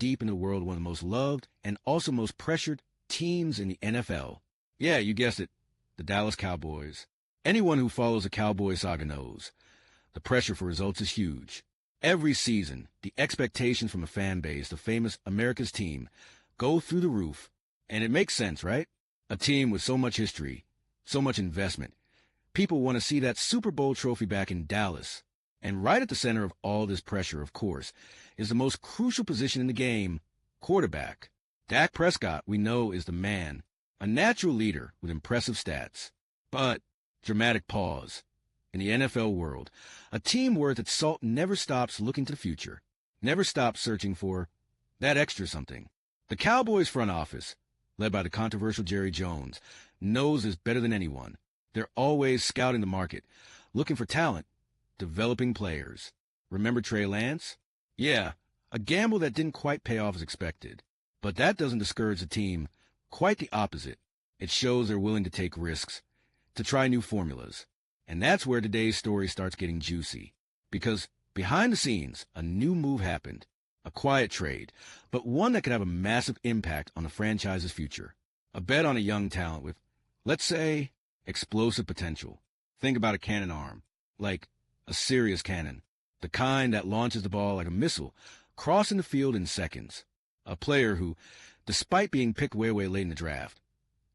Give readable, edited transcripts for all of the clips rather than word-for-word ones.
deep into the world of one of the most loved and also most pressured teams in the NFL. Yeah, you guessed it, the Dallas Cowboys. Anyone who follows the Cowboy saga knows the pressure for results is huge. Every season, the expectations from a fan base, the famous America's team, go through the roof. And it makes sense, right? A team with so much history, so much investment. People want to see that Super Bowl trophy back in Dallas. And right at the center of all this pressure, of course, is the most crucial position in the game, quarterback. Dak Prescott, we know, is the man, a natural leader with impressive stats. But, dramatic pause. In the NFL world, a team worth its salt never stops looking to the future, never stops searching for that extra something. The Cowboys front office, led by the controversial Jerry Jones, knows this better than anyone. They're always scouting the market, looking for talent, developing players. Remember Trey Lance? Yeah, a gamble that didn't quite pay off as expected. But that doesn't discourage the team. Quite the opposite. It shows they're willing to take risks, to try new formulas. And that's where today's story starts getting juicy. Because behind the scenes, a new move happened. A quiet trade, but one that could have a massive impact on the franchise's future. A bet on a young talent with, let's say, explosive potential. Think about a cannon arm. Like a serious cannon. The kind that launches the ball like a missile, crossing the field in seconds. A player who, despite being picked way late in the draft,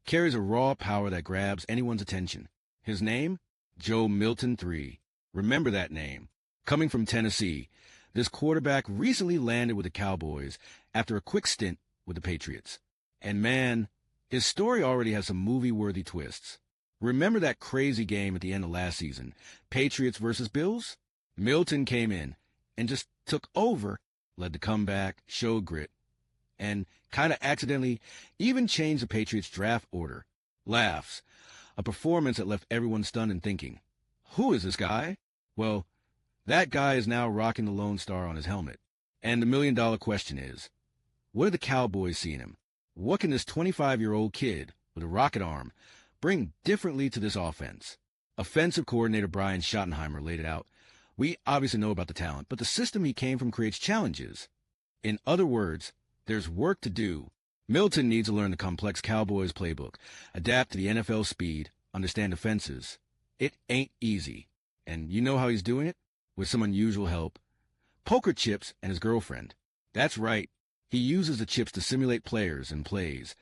carries a raw power that grabs anyone's attention. His name? Joe Milton III. Remember that name. Coming from Tennessee, this quarterback recently landed with the Cowboys after a quick stint with the Patriots. And man, his story already has some movie-worthy twists. Remember that crazy game at the end of last season, Patriots versus Bills? Milton came in and just took over, led the comeback, showed grit, and kind of accidentally even changed the Patriots' draft order. Laughs. A performance that left everyone stunned and thinking, who is this guy? Well, that guy is now rocking the Lone Star on his helmet. And the million-dollar question is, what do the Cowboys see in him? What can this 25-year-old kid with a rocket arm bring differently to this offense? Offensive coordinator Brian Schottenheimer laid it out. We obviously know about the talent, but the system he came from creates challenges. In other words, there's work to do. Milton needs to learn the complex Cowboys playbook, adapt to the NFL speed, understand defenses. It ain't easy. And you know how he's doing it? With some unusual help. Poker chips and his girlfriend. That's right. He uses the chips to simulate players and plays,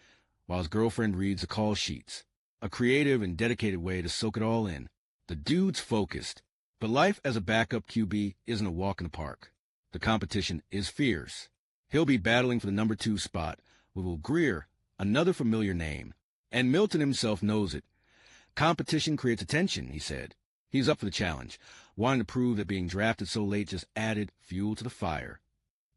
while his girlfriend reads the call sheets. A creative and dedicated way to soak it all in. The dude's focused. But life as a backup QB isn't a walk in the park. The competition is fierce. He'll be battling for the number 2 spot with Will Greer, another familiar name. And Milton himself knows it. Competition creates attention, he said. He's up for the challenge, wanting to prove that being drafted so late just added fuel to the fire.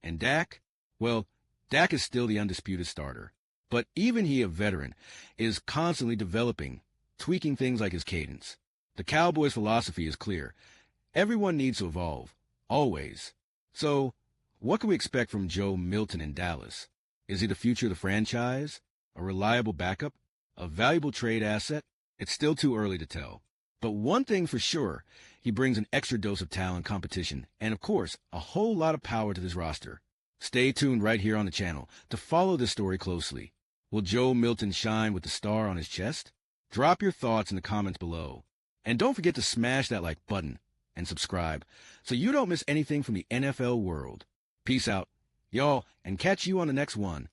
And Dak? Well, Dak is still the undisputed starter. But even he, a veteran, is constantly developing, tweaking things like his cadence. The Cowboys' philosophy is clear. Everyone needs to evolve. Always. So, what can we expect from Joe Milton in Dallas? Is he the future of the franchise? A reliable backup? A valuable trade asset? It's still too early to tell. But one thing for sure, he brings an extra dose of talent, competition, and of course, a whole lot of power to this roster. Stay tuned right here on the channel to follow this story closely. Will Joe Milton shine with the star on his chest? Drop your thoughts in the comments below. And don't forget to smash that like button and subscribe so you don't miss anything from the NFL world. Peace out, y'all, and catch you on the next one.